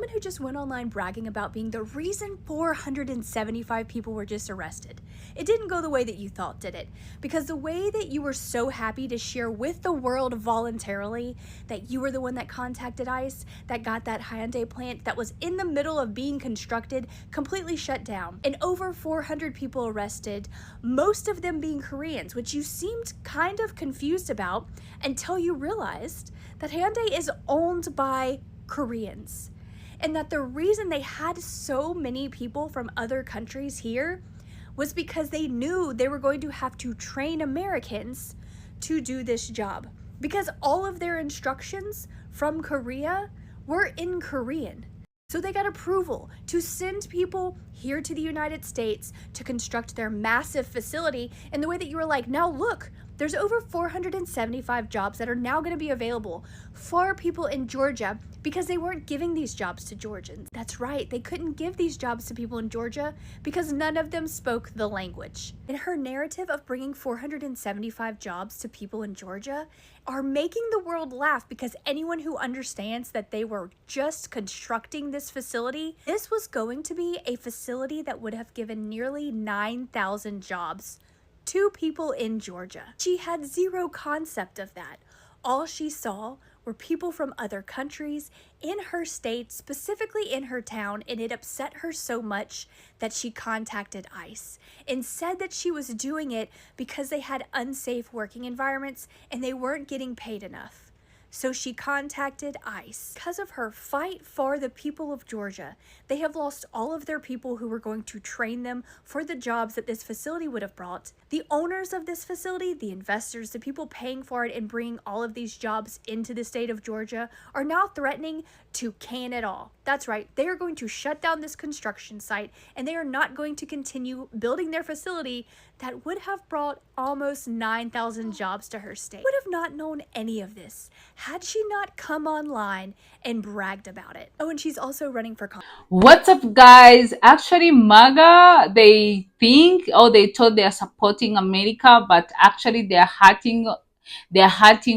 woman who just went online bragging about being the reason 475 people were just arrested. It didn't go the way that you thought, did it? Because the way that you were so happy to share with the world voluntarily that you were the one that contacted ICE, that got that Hyundai plant that was in the middle of being constructed, completely shut down, and over 400 people arrested, most of them being Koreans, which you seemed kind of confused about until you realized that Hyundai is owned by Koreans, and that the reason they had so many people from other countries here was because they knew they were going to have to train Americans to do this job, because all of their instructions from Korea were in Korean. So they got approval to send people here to the United States to construct their massive facility in the way that you were like, now look, there's over 475 jobs that are now going to be available for people in Georgia, because they weren't giving these jobs to Georgians. That's right, they couldn't give these jobs to people in Georgia because none of them spoke the language. And her narrative of bringing 475 jobs to people in Georgia are making the world laugh, because anyone who understands that they were just constructing this facility, this was going to be a facility that would have given nearly 9,000 jobs to people in Georgia. She had zero concept of that. All she saw were people from other countries in her state, specifically in her town, and it upset her so much that she contacted ICE and said that she was doing it because they had unsafe working environments and they weren't getting paid enough. So she contacted ICE. Because of her fight for the people of Georgia, they have lost all of their people who were going to train them for the jobs that this facility would have brought. The owners of this facility, the investors, the people paying for it and bringing all of these jobs into the state of Georgia, are now threatening to can it all. That's right, they are going to shut down this construction site, and they are not going to continue building their facility that would have brought almost 9,000 jobs to her state. Would have not known any of this had she not come online and bragged about it. Oh, and she's also running for Congress. What's up, guys? Actually, MAGA, they think, oh, they thought they're supporting America, but actually they're hurting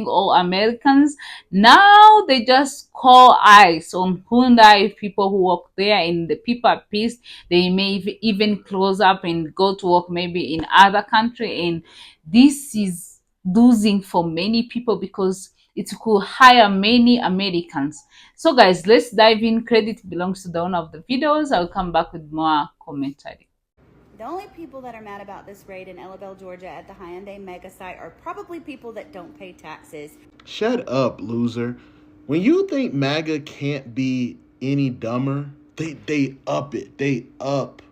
all Americans. Now they just call ICE on Hyundai people who work there, and the people are pissed. They may even close up and go to work maybe in other country, and this is losing for many people because it could hire many Americans. So guys, let's dive in. Credit belongs to the owner of the videos. I'll come back with more commentary. The only people that are mad about this raid in Elabelle, Georgia at the Hyundai mega site are probably people that don't pay taxes. Shut up, loser. When you think MAGA can't be any dumber, they up it. They up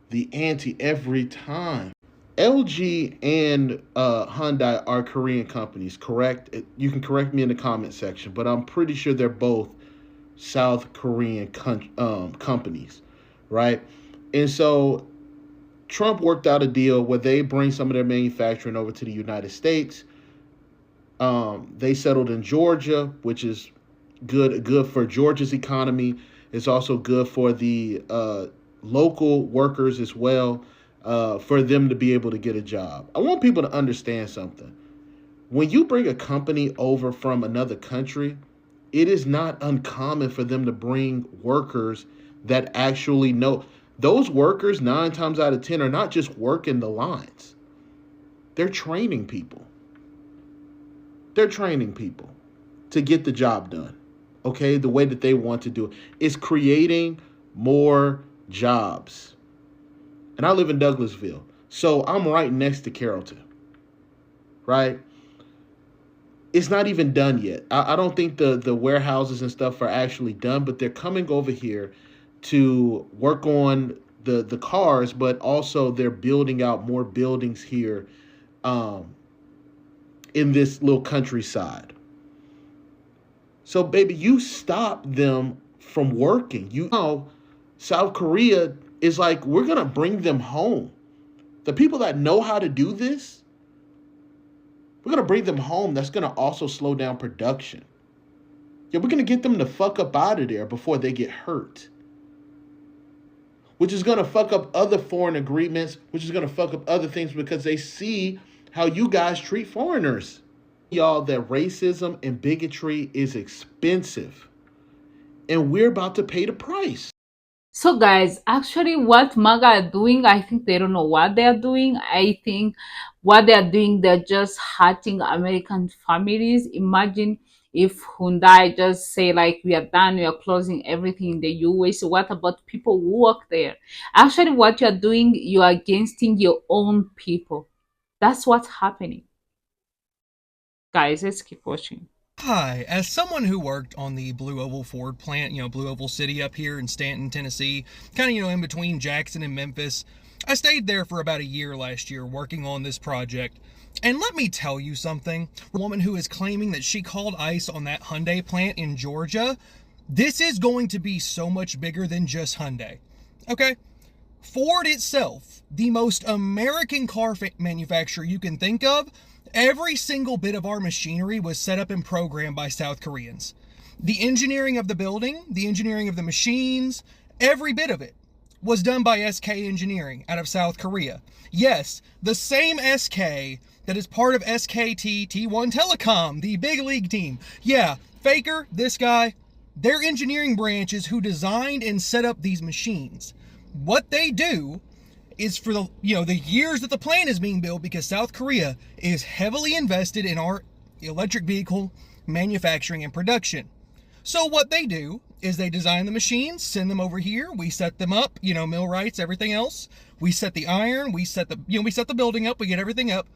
the ante every time. LG and Hyundai are Korean companies, correct? You can correct me in the comment section, but I'm pretty sure they're both South Korean companies, right? And so Trump worked out a deal where they bring some of their manufacturing over to the United States. They settled in Georgia, which is good for Georgia's economy. It's also good for the local workers as well, for them to be able to get a job. I want people to understand something. When you bring a company over from another country, it is not uncommon for them to bring workers that actually know. Those workers, 9 times out of 10, are not just working the lines. They're training people. They're training people to get the job done, okay, the way that they want to do it. It's creating more jobs. And I live in Douglasville, so I'm right next to Carrollton, right? It's not even done yet. I don't think the warehouses and stuff are actually done, but they're coming over here to work on the cars, but also they're building out more buildings here in this little countryside. So, baby, you stop them from working. You know, South Korea is like, we're going to bring them home. The people that know how to do this, we're going to bring them home. That's going to also slow down production. Yeah, we're going to get them the fuck up out of there before they get hurt. Which is going to fuck up other foreign agreements, which is going to fuck up other things because they see how you guys treat foreigners. Y'all, that racism and bigotry is expensive. and we're about to pay the price. So guys, actually what MAGA are doing, I think they don't know what they are doing. I think what they are doing, they're just hurting American families. Imagine if Hyundai just say like, we are done, we are closing everything in the US. What about people who work there? Actually what you're doing, you are against your own people. That's what's happening. Guys, let's keep watching. Hi, as someone who worked on the Blue Oval Ford plant, Blue Oval City up here in Stanton, Tennessee, kind of, in between Jackson and Memphis, I stayed there for about a year last year working on this project. And let me tell you something, a woman who is claiming that she called ICE on that Hyundai plant in Georgia, this is going to be so much bigger than just Hyundai. Okay? Ford itself, the most American car manufacturer you can think of, every single bit of our machinery was set up and programmed by South Koreans. The engineering of the building, the engineering of the machines, every bit of it was done by SK Engineering out of South Korea. Yes, the same SK that is part of SKT T1 Telecom, the big league team. Yeah, Faker, this guy, their engineering branches who designed and set up these machines. What they do is for the the years that the plant is being built, because South Korea is heavily invested in our electric vehicle manufacturing and production. So what they do is they design the machines, send them over here, we set them up, mill rights, everything else. We set the iron, we set the we set the building up, we get everything up.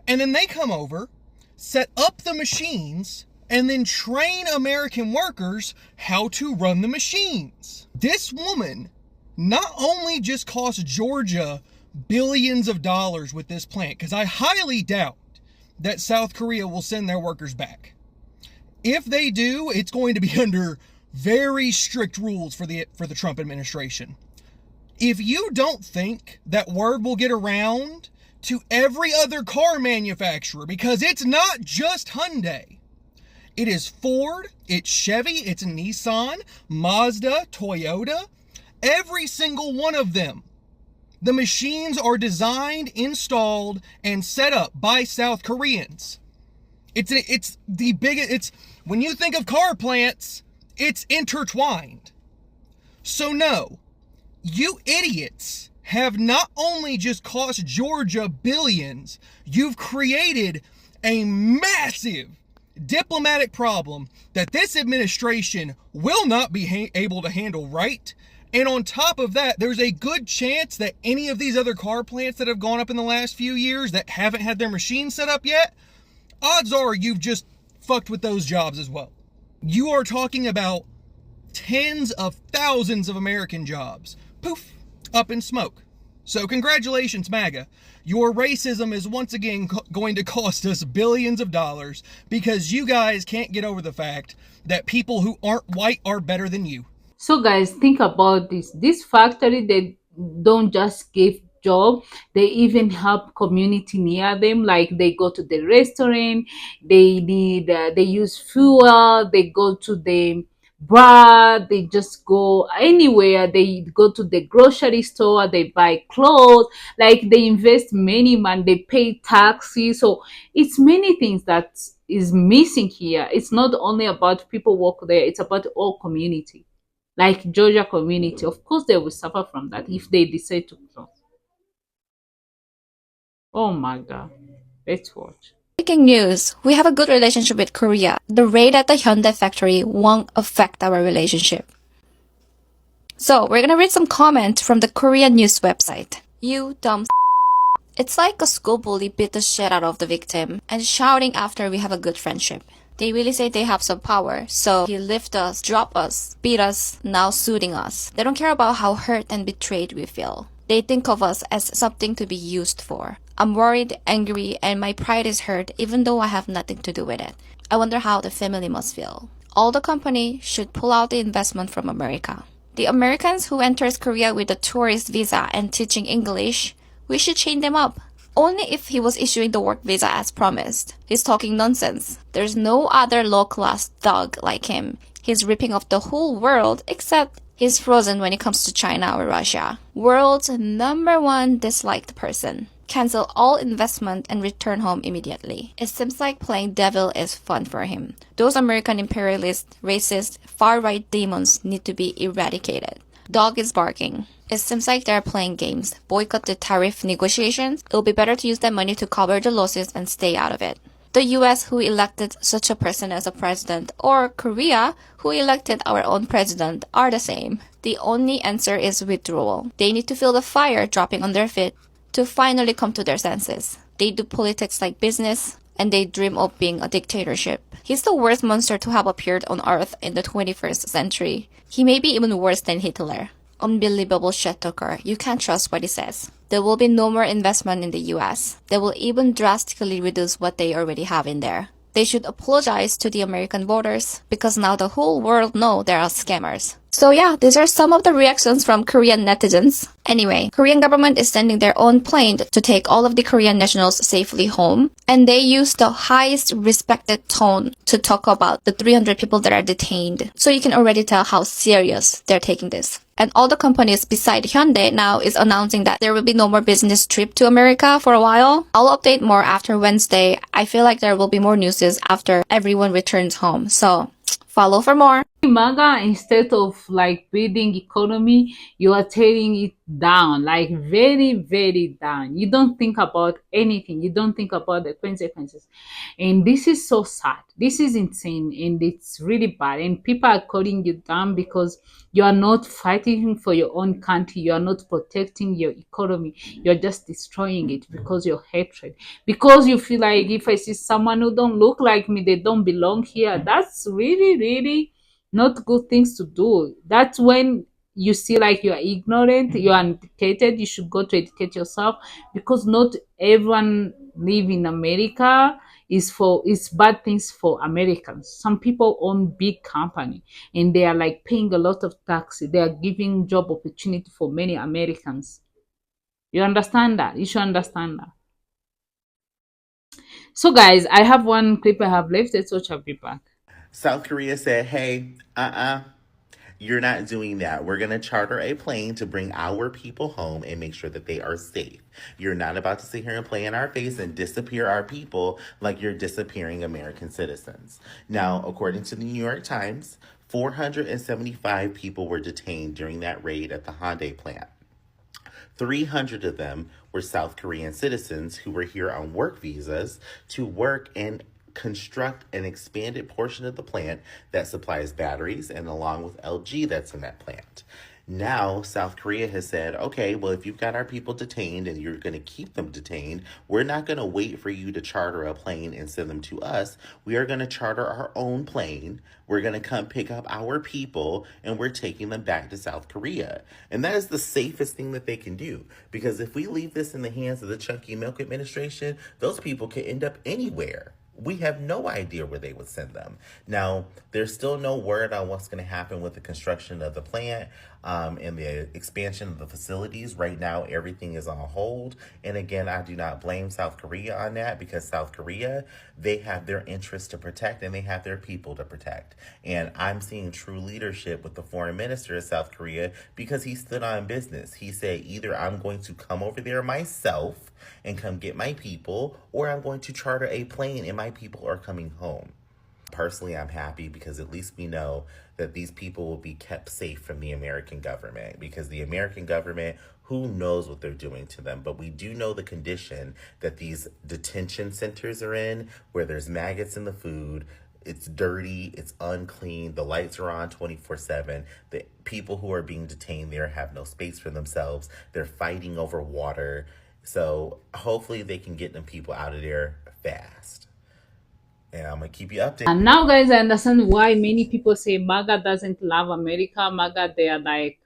And then they come over, set up the machines, and then train American workers how to run the machines. This woman not only just cost Georgia billions of dollars with this plant, because I highly doubt that South Korea will send their workers back. If they do, it's going to be under very strict rules for the Trump administration. If you don't think that word will get around to every other car manufacturer, because it's not just Hyundai. It is Ford, it's Chevy, it's Nissan, Mazda, Toyota. Every single one of them. The machines are designed, installed, and set up by South Koreans. It's the biggest, when you think of car plants, it's intertwined. So no, you idiots have not only just cost Georgia billions, you've created a massive diplomatic problem that this administration will not be able to handle right. And on top of that, there's a good chance that any of these other car plants that have gone up in the last few years that haven't had their machines set up yet, odds are you've just fucked with those jobs as well. You are talking about tens of thousands of American jobs. Poof, up in smoke. So congratulations, MAGA. Your racism is once again going to cost us billions of dollars because you guys can't get over the fact that people who aren't white are better than you. So guys, think about this. This factory, they don't just give job, they even help community near them. Like they go to the restaurant, they need they use fuel, they go to the bar, they just go anywhere, they go to the grocery store, they buy clothes, like they invest many money, they pay taxes. So it's many things that is missing here. It's not only about people work there, it's about all community. Like Georgia community, of course they will suffer from that if they decide to close. Oh my God. Let's watch. Breaking news. We have a good relationship with Korea. The raid at the Hyundai factory won't affect our relationship. So, we're gonna read some comments from the Korean news website. You dumb It's like a school bully beat the shit out of the victim and shouting after we have a good friendship. They really say they have some power, so he lift us, drop us, beat us, now suing us. They don't care about how hurt and betrayed we feel. They think of us as something to be used for. I'm worried, angry, and my pride is hurt even though I have nothing to do with it. I wonder how the family must feel. All the company should pull out the investment from America. The Americans who enters Korea with a tourist visa and teaching English, we should chain them up. Only if he was issuing the work visa as promised. He's talking nonsense. There's no other low-class thug like him. He's ripping off the whole world except he's frozen when it comes to China or Russia. World's #1 disliked person. cancel all investment, and return home immediately. It seems like playing devil is fun for him. Those American imperialist, racist, far-right demons need to be eradicated. Dog is barking. It seems like they're playing games. Boycott the tariff negotiations. It'll be better to use that money to cover the losses and stay out of it. The US, who elected such a person as a president, or Korea, who elected our own president, are the same. The only answer is withdrawal. They need to feel the fire dropping on their feet to finally come to their senses. They do politics like business, and they dream of being a dictatorship. He's the worst monster to have appeared on Earth in the 21st century. He may be even worse than Hitler. Unbelievable shit talker. You can't trust what he says. There will be no more investment in the US. They will even drastically reduce what they already have in there. They should apologize to the American voters because now the whole world know they are scammers. So yeah, these are some of the reactions from Korean netizens. Anyway, Korean government is sending their own plane to take all of the Korean nationals safely home. And they use the highest respected tone to talk about the 300 people that are detained. So you can already tell how serious they're taking this. And all the companies beside Hyundai now is announcing that there will be no more business trip to America for a while. I'll update more after Wednesday. I feel like there will be more news after everyone returns home. So follow for more. MAGA, instead of like building economy, you are tearing it down, like very, very down. You don't think about anything. You don't think about the consequences. And this is so sad. This is insane and it's really bad. And people are calling you down because you are not fighting for your own country. You are not protecting your economy. You're just destroying it because your hatred. Because you feel like if I see someone who don't look like me, they don't belong here. That's really, really not good things to do. That's when you see like you are ignorant, you are uneducated. You should go to educate yourself because not everyone live in America is bad things for Americans. Some people own big company and they are like paying a lot of tax. They are giving job opportunity for many Americans. You understand that? You should understand that. So guys, I have one clip I have left. Let's watch. I'll be back. South Korea said, hey, you're not doing that. We're going to charter a plane to bring our people home and make sure that they are safe. You're not about to sit here and play in our face and disappear our people like you're disappearing American citizens. Now, according to the New York Times, 475 people were detained during that raid at the Hyundai plant. 300 of them were South Korean citizens who were here on work visas to work and construct an expanded portion of the plant that supplies batteries and along with LG that's in that plant. Now, South Korea has said, okay, well, if you've got our people detained and you're going to keep them detained, we're not going to wait for you to charter a plane and send them to us. We are going to charter our own plane. We're going to come pick up our people and we're taking them back to South Korea. And that is the safest thing that they can do. Because if we leave this in the hands of the Chunky Milk administration, those people could end up anywhere. We have no idea where they would send them. Now, there's still no word on what's going to happen with the construction of the plant and the expansion of the facilities. Right now, everything is on hold. And again, I do not blame South Korea on that because South Korea, they have their interests to protect and they have their people to protect. And I'm seeing true leadership with the foreign minister of South Korea because he stood on business. He said, either I'm going to come over there myself and come get my people, or I'm going to charter a plane and my people are coming home. Personally, I'm happy because at least we know that these people will be kept safe from the American government, because the American government, who knows what they're doing to them, but we do know the condition that these detention centers are in, where there's maggots in the food. It's dirty, it's unclean, the lights are on 24/7. The people who are being detained there have no space for themselves. They're fighting over water. So hopefully they can get them people out of there fast. And I'm going to keep you updated. And now, guys, I understand why many people say MAGA doesn't love America. MAGA, they are like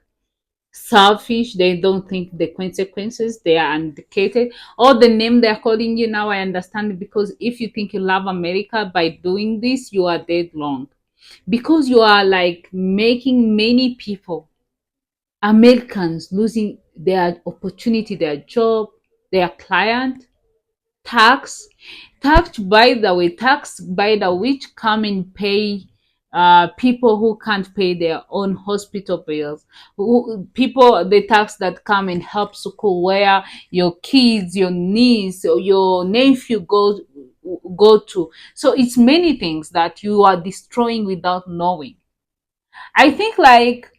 selfish. They don't think the consequences. They are uneducated. Or the name they're calling you now, I understand it, because if you think you love America by doing this, you are dead wrong. Because you are like making many people, Americans, losing their opportunity, their job, their client, tax by the way, tax by the which come and pay people who can't pay their own hospital bills, people, the tax that come and help school where your kids, your niece or your nephew go to. So it's many things that you are destroying without knowing. I think like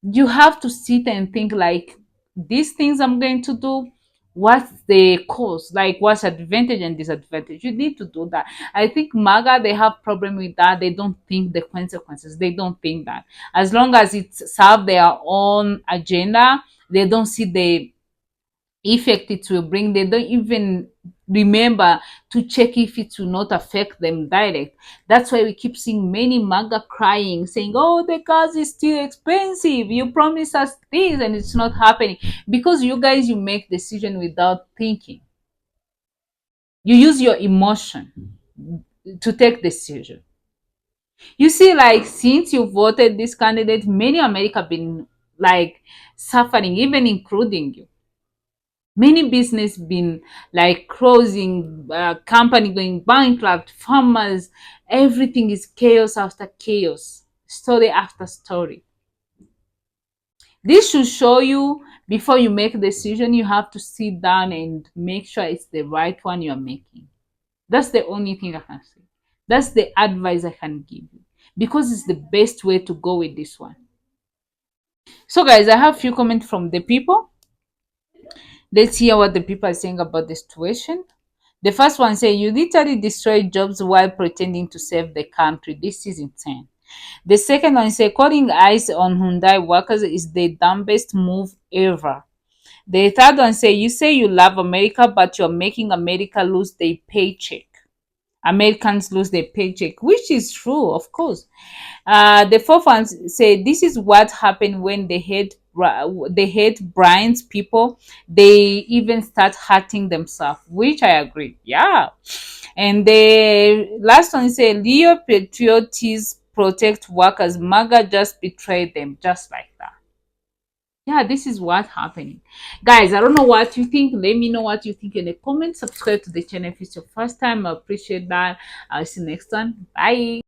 you have to sit and think like these things I'm going to do, what's the cost, like what's advantage and disadvantage. You need to do that. I think MAGA, they have problem with that. They don't think the consequences. They don't think that as long as it serve their own agenda, they don't see the effect it will bring. They don't even remember to check if it will not affect them direct. That's why we keep seeing many MAGA crying, saying, oh, the gas is still expensive, you promised us this and it's not happening. Because you guys, you make decision without thinking. You use your emotion to take decision. You see, like since you voted this candidate, many America been like suffering, even including you. Many business been like closing, company going bankrupt, farmers, everything is chaos after chaos, story after story. This should show you before you make a decision, you have to sit down and make sure it's the right one you're making. That's the only thing I can say. That's the advice I can give you because it's the best way to go with this one. So guys, I have few comments from the people. Let's hear what the people are saying about the situation. The first one say, you literally destroyed jobs while pretending to save the country. This is insane. The second one say, calling ICE on Hyundai workers is the dumbest move ever. The third one say you love America, but you're making America lose their paycheck. Americans lose their paycheck, which is true, of course. The fourth one say this is what happened when they hate Brian's people. They even start hurting themselves, which I agree. Yeah. And the last one say Leo patriots protect workers. MAGA just betrayed them, just like that. Yeah, this is what happening. Guys, I don't know what you think. Let me know what you think in the comments. Subscribe to the channel if it's your first time. I appreciate that. I'll see you next time. Bye.